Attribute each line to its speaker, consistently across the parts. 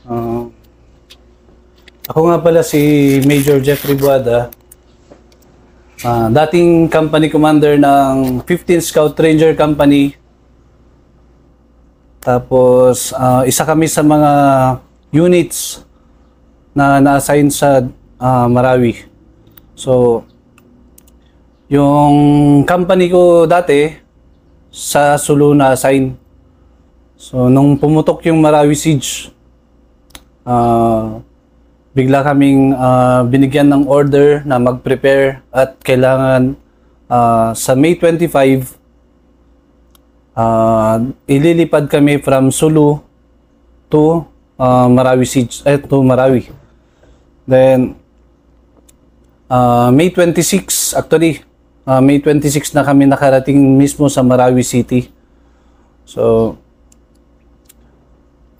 Speaker 1: Uh, Ako nga pala si Major Jeffrey Buada, dating company commander ng 15th Scout Ranger Company. Tapos isa kami sa mga units na na-assign sa Marawi. So, yung company ko dati sa Sulu na-assign. So, nung pumutok yung Marawi Siege, bigla kaming binigyan ng order na mag-prepare at kailangan sa May 25, ililipad kami from Sulu to Marawi Siege, to Marawi. Then, May 26, actually, May 26 na kami nakarating mismo sa Marawi City. So,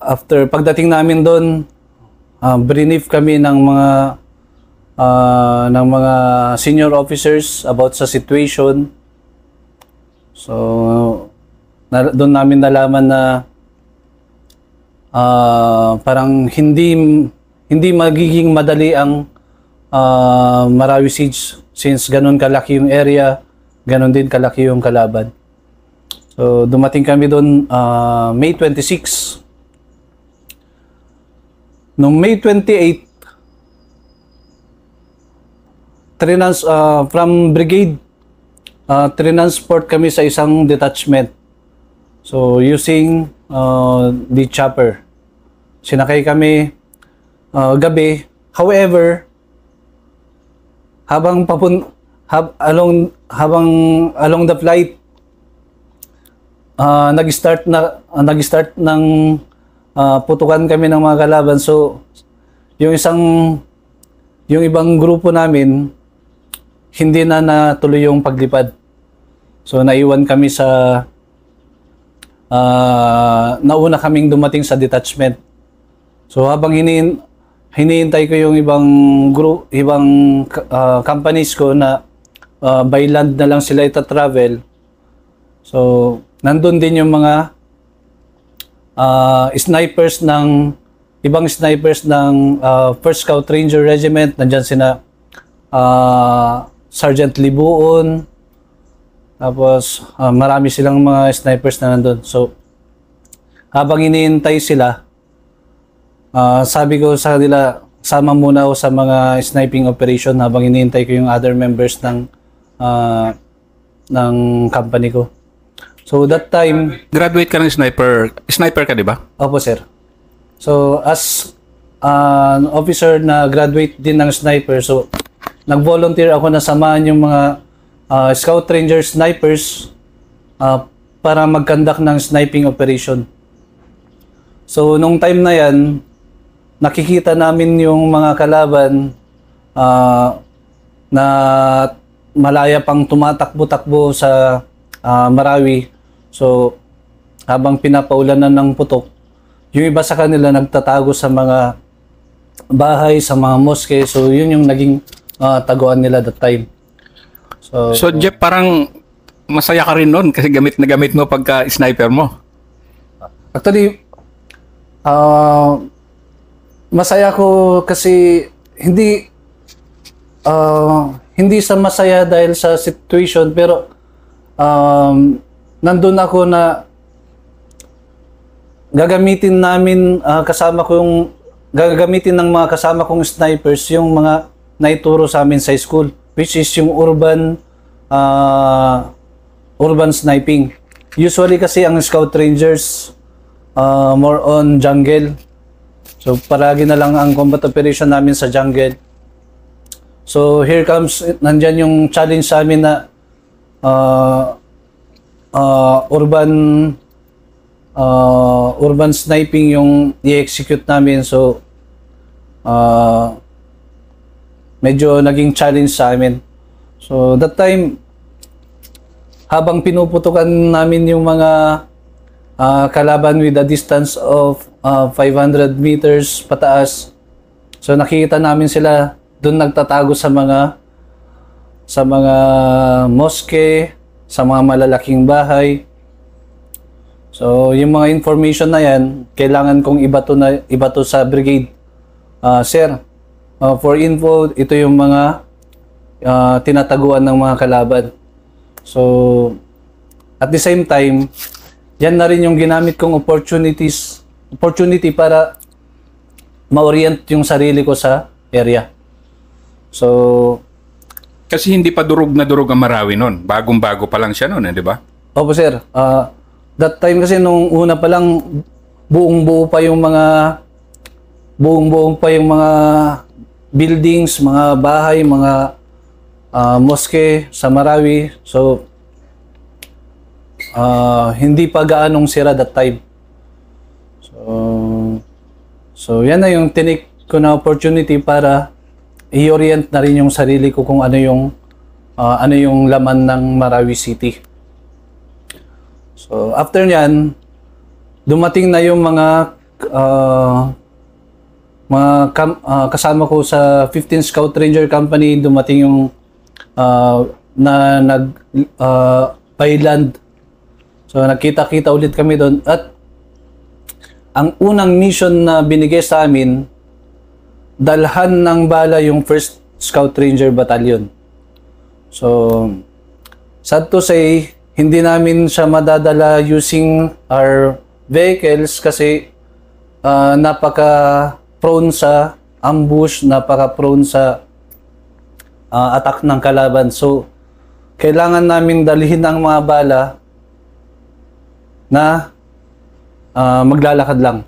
Speaker 1: after pagdating namin doon, brief kami ng mga senior officers about sa situation. So, doon namin nalaman na parang hindi magiging madali ang Marawi Siege since ganun kalaki yung area, ganun din kalaki yung kalaban. So, dumating kami doon May 26. Noong May 28, from brigade, transport kami sa isang detachment. So, using the chopper. Sinakay kami gabi. However, habang along the flight, nag-start ng putukan kami ng mga kalaban. So, yung ibang grupo namin, hindi na natuloy yung paglipad. So, naiwan kami nauna kaming dumating sa detachment. So, habang hinihintay ko yung ibang companies ko na by land na lang sila ita-travel. So, nandun din yung mga ibang snipers ng 1st Scout Ranger Regiment. Nandyan sina Sergeant Libuon. Tapos, marami silang mga snipers na nandun. So, habang hinihintay sila, sabi ko sa kanila, sama muna ako sa mga sniping operation habang hinihintay ko yung other members ng company ko. So that time,
Speaker 2: graduate ka ng sniper. Sniper ka, di ba?
Speaker 1: Opo, sir. So as an officer na graduate din ng sniper, so nag-volunteer ako na samahan yung mga Scout Ranger snipers para mag-conduct ng sniping operation. So nung time na yan, nakikita namin yung mga kalaban na malaya pang tumatakbo-takbo sa Marawi. So, habang pinapaulanan ng putok, yung iba sa kanila nagtatago sa mga bahay, sa mga moske. So, yun yung naging taguan nila that time.
Speaker 2: So, Jeff, parang masaya ka rin nun kasi gamit mo pagka-sniper mo.
Speaker 1: Actually, masaya ko kasi hindi sa masaya dahil sa situation, pero nandun ako na gagamitin ng mga kasama kong snipers yung mga naituro sa amin sa school, which is yung urban sniping. Usually kasi ang Scout Rangers more on jungle. So palagi na lang ang combat operation namin sa jungle. So here comes, nandyan yung challenge sa amin na urban sniping yung i-execute namin. So medyo naging challenge sa amin. So that time, habang pinuputukan namin yung mga kalaban with a distance of 500 meters pataas, so nakikita namin sila doon nagtatago sa mga moske, sa mga malalaking bahay. So, yung mga information na yan, kailangan kong iba to sa brigade. Sir, for info, ito yung mga tinataguan ng mga kalaban. So, at the same time, yan na rin yung ginamit kong opportunity para ma-orient yung sarili ko sa area. So,
Speaker 2: Kasi hindi pa durog na durog ang Marawi noon. Bagong-bago pa lang siya noon, di ba?
Speaker 1: opo sir, that time kasi nung una pa lang, buong-buo pa yung mga buildings, mga bahay, mga mosque sa Marawi. So, hindi pa gaanong sira that time. So yan na yung tinik ko na opportunity para i-orient na rin yung sarili ko kung ano yung laman ng Marawi City. So after nyan, dumating na yung mga kasama ko sa 15 Scout Ranger Company. Dumating yung by land. So nagkita-kita ulit kami doon at ang unang mission na binigay sa amin, dalhan ng bala yung 1st Scout Ranger Battalion. So sad to say, hindi namin siya madadala using our vehicles kasi napaka-prone sa ambush, napaka-prone sa attack ng kalaban. So kailangan namin dalhin ang mga bala na maglalakad lang.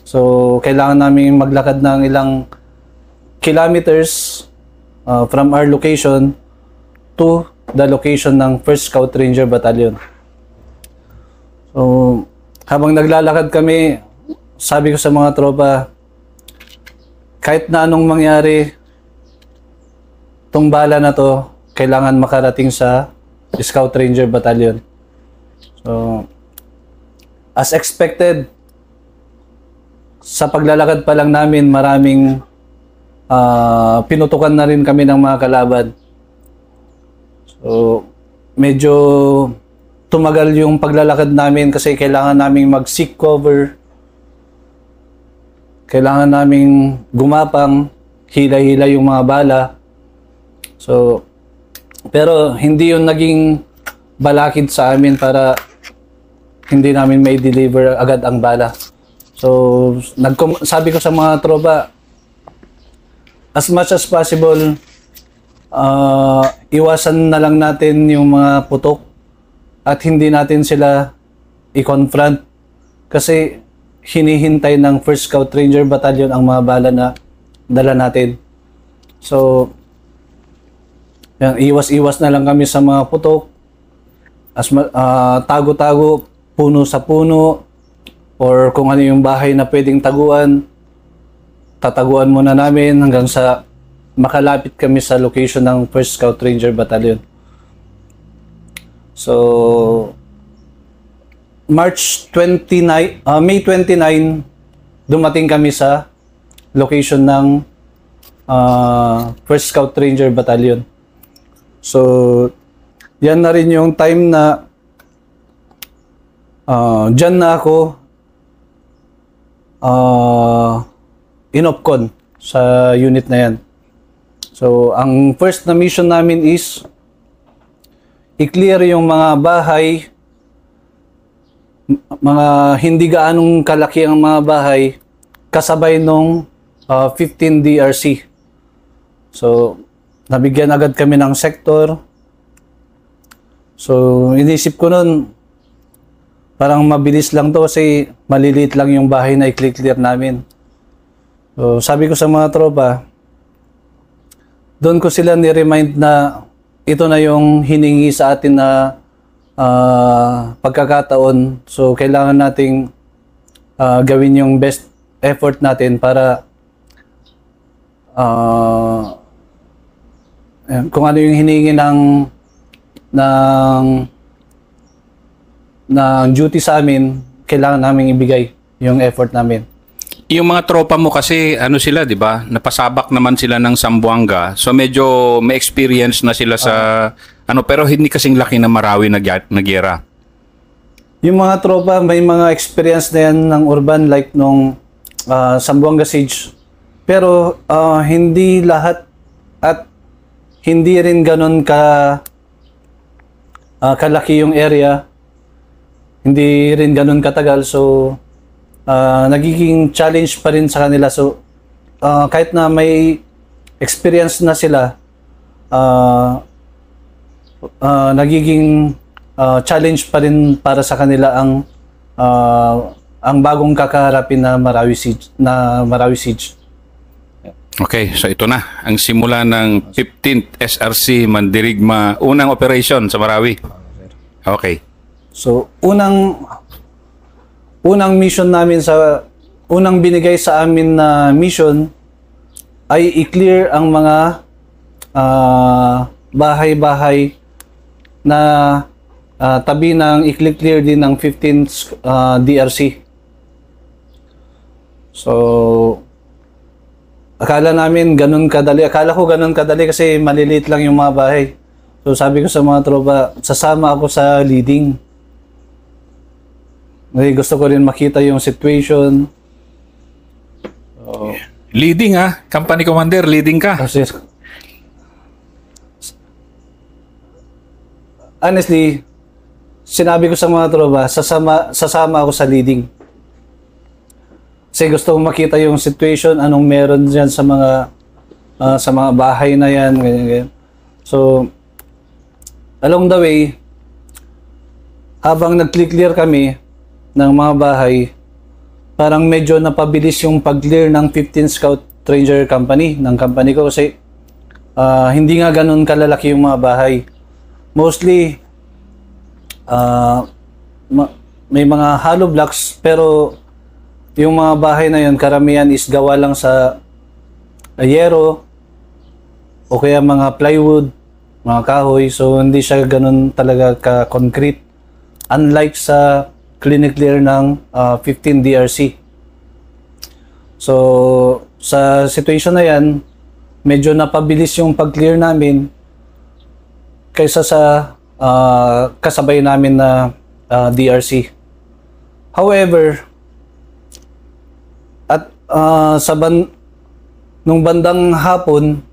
Speaker 1: So, kailangan namin maglakad ng ilang kilometers from our location to the location ng 1st Scout Ranger Battalion. So, habang naglalakad kami, sabi ko sa mga tropa, kahit na anong mangyari, tong bala na to, kailangan makarating sa Scout Ranger Battalion. So, as expected, sa paglalakad pa lang namin, maraming pinutukan na rin kami ng mga kalaban. So, medyo tumagal yung paglalakad namin kasi kailangan naming mag-seek cover. Kailangan naming gumapang, hilay-hilay yung mga bala. So, pero hindi yun naging balakid sa amin para hindi namin may deliver agad ang bala. So, sabi ko sa mga tropa, as much as possible, iwasan na lang natin yung mga putok at hindi natin sila i-confront kasi hinihintay ng 1st Scout Ranger Battalion ang mga bala na dala natin. So, yan, iwas-iwas na lang kami sa mga putok, tago-tago, puno sa puno, or kung ano yung bahay na pwedeng taguan, tataguan muna namin hanggang sa makalapit kami sa location ng 1st Scout Ranger Battalion. So, May 29, dumating kami sa location ng 1st Scout Ranger Battalion. So, yan na rin yung time na dyan na ako inopcon sa unit na yan. So, ang first na mission namin is i-clear yung mga bahay, mga hindi gaanong kalaki ang mga bahay, kasabay nung 15 DRC. So, nabigyan agad kami ng sector. So, inisip ko nun, parang mabilis lang to kasi maliliit lang yung bahay na i-clear namin. So, sabi ko sa mga tropa, doon ko sila ni-remind na ito na yung hiningi sa atin na pagkakataon. So, kailangan nating gawin yung best effort natin para kung ano yung hiningi ng duty sa amin, kailangan namin ibigay yung effort namin.
Speaker 2: Yung mga tropa mo kasi, ano sila, di ba? Napasabak naman sila ng Zamboanga. So medyo may experience na sila sa, pero hindi kasing laki na Marawi na gyera.
Speaker 1: Yung mga tropa, may mga experience na yan ng urban like nung Zamboanga Siege. Pero hindi lahat at hindi rin ganun kalaki yung area. Hindi rin ganun katagal. So, nagiging challenge pa rin sa kanila. So, kahit na may experience na sila, nagiging challenge pa rin para sa kanila ang bagong kakaharapin na Marawi Siege.
Speaker 2: Okay, so ito na ang simula ng 15th SRC Mandirigma, unang operation sa Marawi. Okay.
Speaker 1: So, unang mission namin unang binigay sa amin na mission ay i-clear ang mga bahay-bahay na tabi ng i-clear din ng 15th DRC. So, akala namin ganun kadali. Akala ko ganun kadali kasi maliliit lang yung mga bahay. So, sabi ko sa mga tropa, sasama ako sa leading. Gusto ko rin makita yung situation. So,
Speaker 2: Leading company commander, leading ka.
Speaker 1: kasi, honestly, sinabi ko sa mga tropa, sasama ako sa leading. Kasi gusto kong makita yung situation, anong meron dyan sa mga bahay na yan, ganyan. So, along the way, habang nag-clear kami ng mga bahay, parang medyo napabilis yung pag-clear ng 15 Scout Ranger Company, ng company ko kasi hindi nga ganun kalalaki yung mga bahay. Mostly, may mga hollow blocks pero yung mga bahay na yun, karamihan is gawa lang sa yero o kaya mga plywood, mga kahoy. So, hindi siya ganun talaga ka-concrete. Unlike sa clear ng 15 DRC. So, sa situation na yan, medyo napabilis yung pag-clear namin kaysa sa kasabay namin na DRC. However, at nung bandang hapon,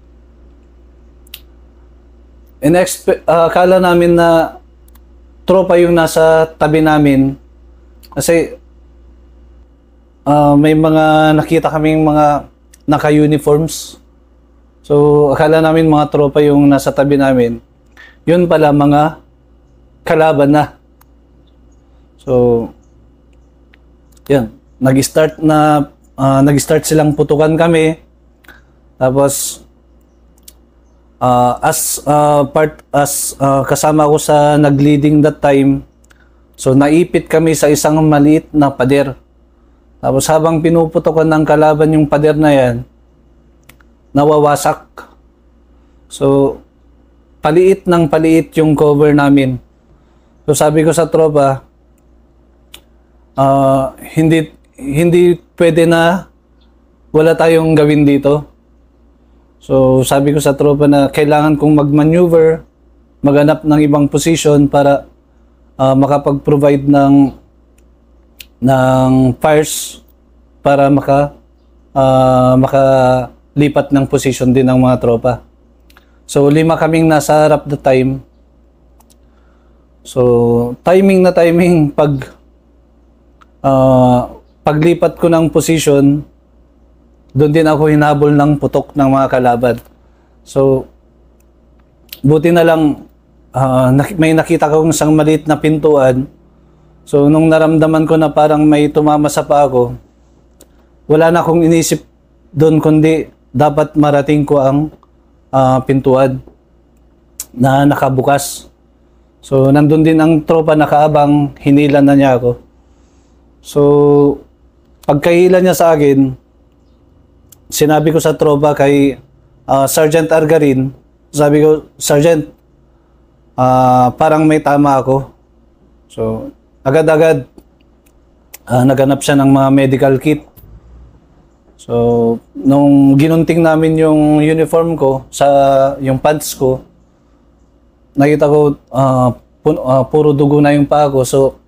Speaker 1: akala namin na tropa yung nasa tabi namin kasi may mga nakita kaming mga naka-uniforms. So, akala namin mga tropa yung nasa tabi namin. Yun pala, mga kalaban na. So, yan. Nag-start silang putukan kami. Tapos, kasama ko sa nag-leading that time, so naipit kami sa isang maliit na pader. Tapos habang pinuputokan ng kalaban yung pader na yan, nawawasak. So, paliit yung cover namin. So, sabi ko sa tropa, hindi pwede na wala tayong gawin dito. So, sabi ko sa tropa na kailangan kong mag-maneuver, maghanap ng ibang position para makapag-provide ng fires para makalipat ng position din ng mga tropa. So, 5 kaming nasa harap the time. So, timing paglipat ko ng position, doon din ako hinabol ng putok ng mga kalaban. So, buti na lang may nakita kong isang maliit na pintuan. So, nung naramdaman ko na parang may tumama sa paa ko, wala na akong inisip doon kundi dapat marating ko ang pintuan na nakabukas. So, nandun din ang tropa nakaabang, hinila na niya ako. So, pagkahila niya sa akin, sinabi ko sa tropa kay Sergeant Argarin, sabi ko, Sergeant, parang may tama ako. So, agad-agad, naghanap siya ng mga medical kit. So, nung ginunting namin yung uniform ko, yung pants ko, nakita ko, puro dugo na yung paa ko. So,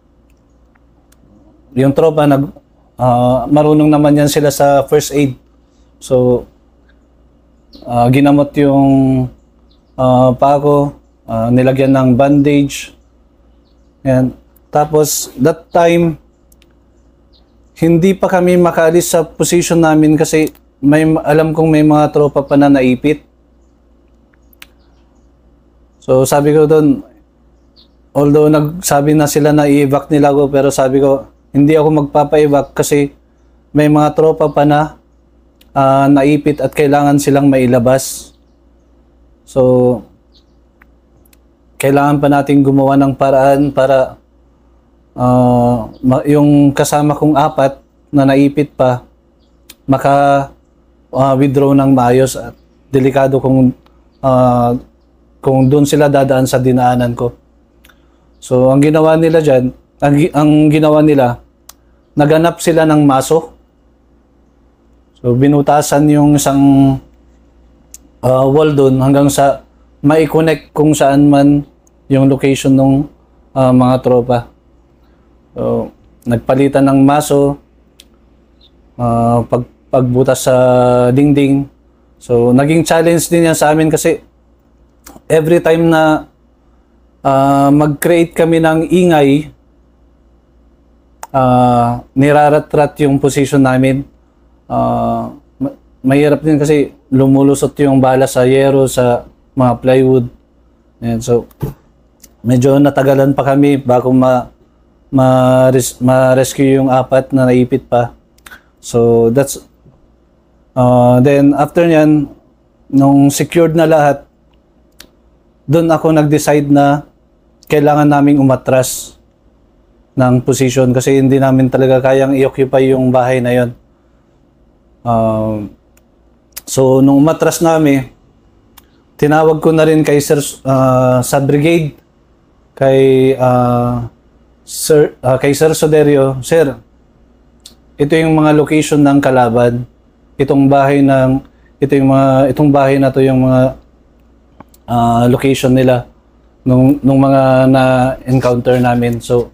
Speaker 1: yung tropa, marunong naman yan sila sa first aid. So, ginamot yung paa ko, nilagyan ng bandage. Yan. Tapos, that time, hindi pa kami makaalis sa position namin kasi alam kong may mga tropa pa na naipit. So, sabi ko doon, although nagsabi na sila na i-evac nila ako, pero sabi ko, hindi ako magpapa-evac kasi may mga tropa pa na naipit at kailangan silang mailabas. So, kailangan pa natin gumawa ng paraan para yung kasama kong 4 na naipit pa maka-withdraw ng maayos at delikado kung doon sila dadaan sa dinaanan ko. So, ang ginawa nila dyan, naganap sila ng maso. So, binutasan yung isang wall doon hanggang sa mai-connect kung saan man yung location ng mga tropa. So, nagpalitan ng maso, pagbutas sa dingding. So, naging challenge din yan sa amin kasi every time na mag-create kami ng ingay, nirarat-rat yung position namin. Mahirap din kasi lumulusot yung bala sa yero, sa mga plywood. Ayan, so, medyo natagalan pa kami bago ma-rescue yung 4 na naipit pa. So, that's then after nyan, nung secured na lahat, doon ako nag-decide na kailangan naming umatras ng position kasi hindi namin talaga kayang i-occupy yung bahay na yon. So, nung umatras namin, tinawag ko na rin kay sa brigade, kay Sir Soderio, Sir, ito yung mga location ng kalaban. Itong bahay na to yung mga location nila nung mga na-encounter namin. So,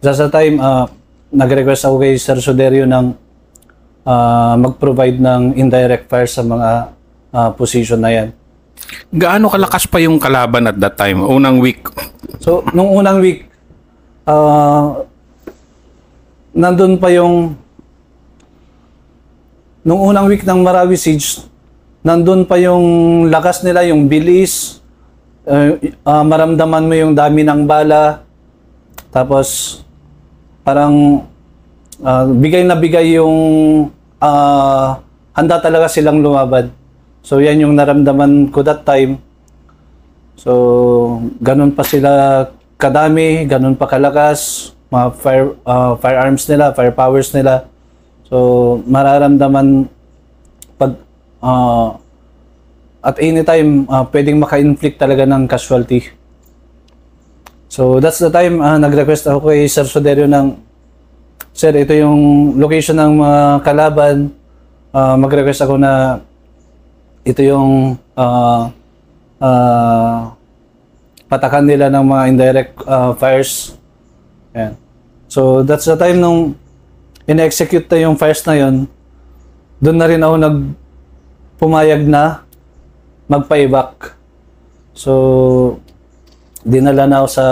Speaker 1: sa time, nag-request ako kay Sir Soderio ng mag-provide ng indirect fire sa mga position na yan.
Speaker 2: Gaano kalakas pa yung kalaban at that time? Unang week?
Speaker 1: So, nung unang week, nandun pa nung unang week ng Marawi Siege, nandun pa yung lakas nila, yung bilis, maramdaman mo yung dami ng bala, tapos parang bigay na bigay yung handa talaga silang lumaban. So yan yung naramdaman ko that time. So ganun pa sila kadami, ganun pa kalakas, mga firearms nila, firepowers nila. So mararamdaman pag at any time pwedeng maka-inflict talaga ng casualty. So that's the time nag-request ako kay Sir Soderio ng, Sir, ito yung location ng mga kalaban. Mag-request ako na ito yung patakan nila ng mga indirect fires. Ayan. So that's the time nung in-execute na yung fires na yon, doon na rin ako pumayag na magpa-evac. So dinala na ako sa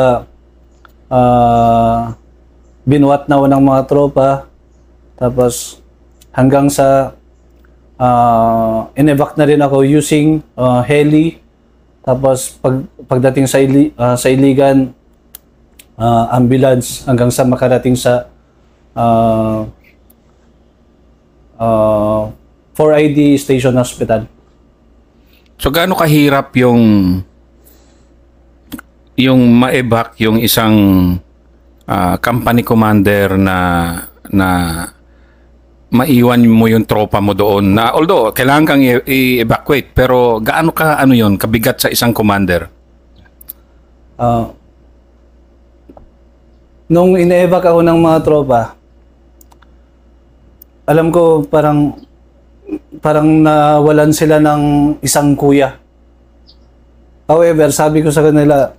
Speaker 1: binuhat na ako ng mga tropa, tapos hanggang sa in-evac na rin ako using heli. Tapos pagdating sa Iligan, ambulance hanggang sa makarating sa 4ID Station Hospital.
Speaker 2: So gaano kahirap yung ma-evac yung isang company commander na maiwan mo yung tropa mo doon, na although kailangan kang i-evacuate, pero gaano yun kabigat sa isang commander?
Speaker 1: Nung ine-evac ako ng mga tropa, alam ko parang nawalan sila ng isang kuya. However, sabi ko sa kanila,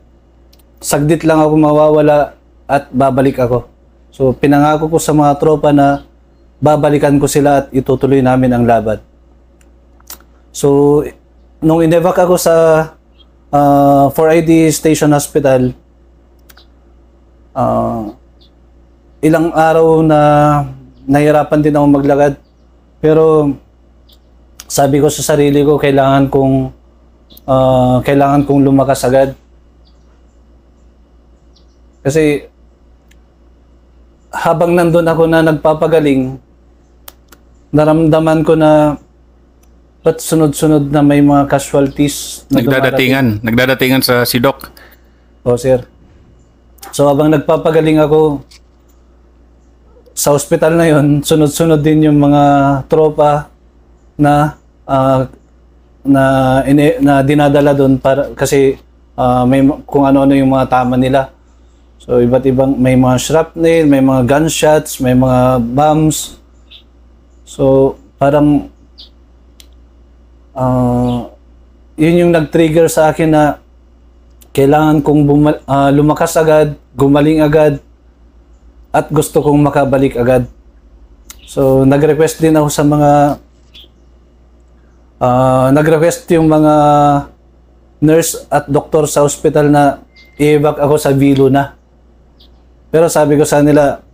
Speaker 1: saglit lang ako mawawala at babalik ako. So pinangako ko sa mga tropa na babalikan ko sila at itutuloy namin ang laban. So nung inevac ako sa 4ID Station Hospital, ilang araw na nahirapan din ako maglakad. Pero sabi ko sa sarili ko, kailangan kong lumakas agad. Kasi habang nandun ako na nagpapagaling, naramdaman ko na ba't sunod-sunod na may mga casualties na
Speaker 2: Nagdadatingan sa Sidok.
Speaker 1: O sir. So habang nagpapagaling ako sa ospital na yon, sunod-sunod din yung mga tropa na dinadala doon para kasi may kung ano-ano yung mga tama nila. So iba't ibang may mga shrapnel, may mga gunshots, may mga bombs. So parang yun yung nag-trigger sa akin na kailangan kong lumakas agad, gumaling agad, at gusto kong makabalik agad. So nag-request din ako sa mga nag-request yung mga nurse at doktor sa hospital na i-evac ako sa Vilo na. Pero sabi ko sa nila,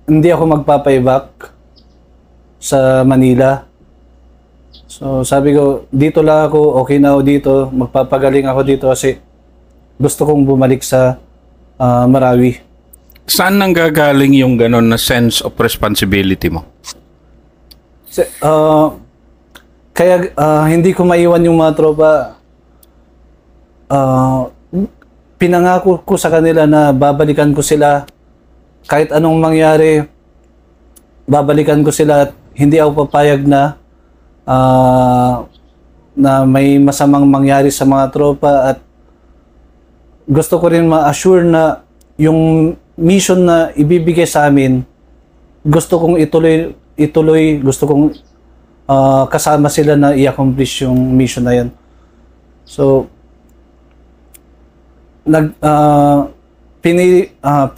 Speaker 1: hindi ako magpapa-evac sa Manila. So sabi ko, dito lang ako, okay na ako dito, magpapagaling ako dito kasi gusto kong bumalik sa Marawi.
Speaker 2: Saan nanggagaling yung ganon na sense of responsibility mo?
Speaker 1: Kaya hindi ko maiwan yung mga tropa. Pinangako ko sa kanila na babalikan ko sila kahit anong mangyari, babalikan ko sila at hindi ako papayag na may masamang mangyari sa mga tropa, at gusto ko rin ma-assure na yung mission na ibibigay sa amin, gusto kong ituloy, gusto kong kasama sila na i-accomplish yung mission na yan. So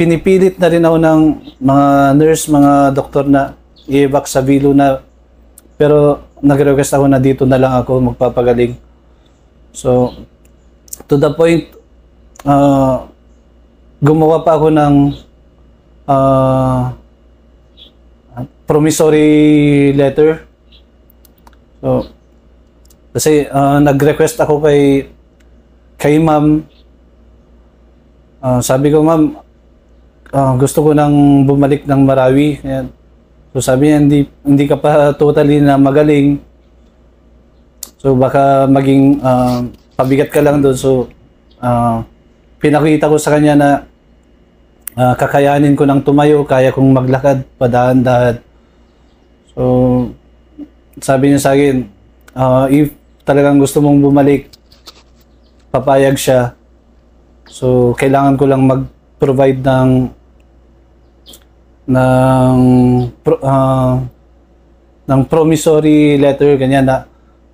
Speaker 1: pinipilit na rin ako ng mga nurse, mga doktor na i-evac sa Vilo na, pero nag-request ako na dito na lang ako magpapagaling. So to the point, gumawa pa ako ng promissory letter. So kasi nag-request ako kay ma'am. Sabi ko, ma'am, gusto ko nang bumalik ng Marawi. Ayan. So sabi niya, hindi ka pa totally na magaling. So baka maging pabigat ka lang doon. So pinakita ko sa kanya na kakayanin ko nang tumayo, kaya kong maglakad, padahan-dahan. So sabi niya sa akin, if talagang gusto mong bumalik, papayag siya. So kailangan ko lang mag-provide ng promissory letter, ganyan, na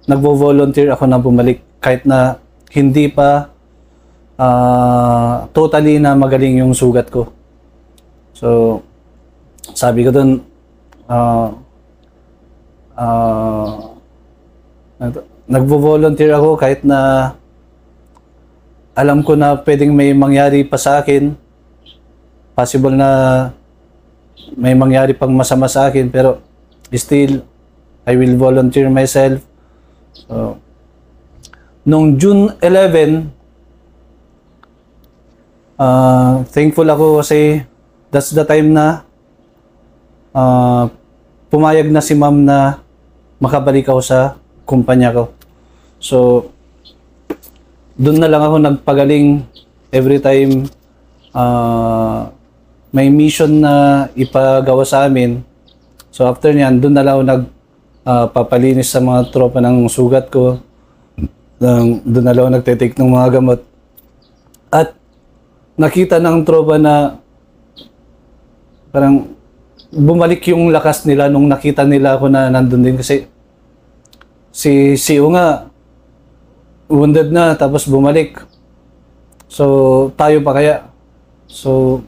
Speaker 1: nagvo-volunteer ako na bumalik kahit na hindi pa totally na magaling yung sugat ko. So sabi ko dun, nagvo-volunteer ako kahit na alam ko na pwedeng may mangyari pa sa akin, possible na may mangyari pang masama sa akin, pero still I will volunteer myself. So nung June 11, thankful ako kasi that's the time na pumayag na si ma'am na makabalik ako sa kumpanya ko. So doon na lang ako nagpagaling every time may mission na ipagawa sa amin. So after niyan, doon na lang ako nagpapalinis sa mga tropa ng sugat ko. Doon na lang ako nagte-take ng mga gamot. At nakita ng tropa na parang bumalik yung lakas nila nung nakita nila ako na nandun din, kasi si CEO nga wounded na tapos bumalik. So tayo pa kaya? So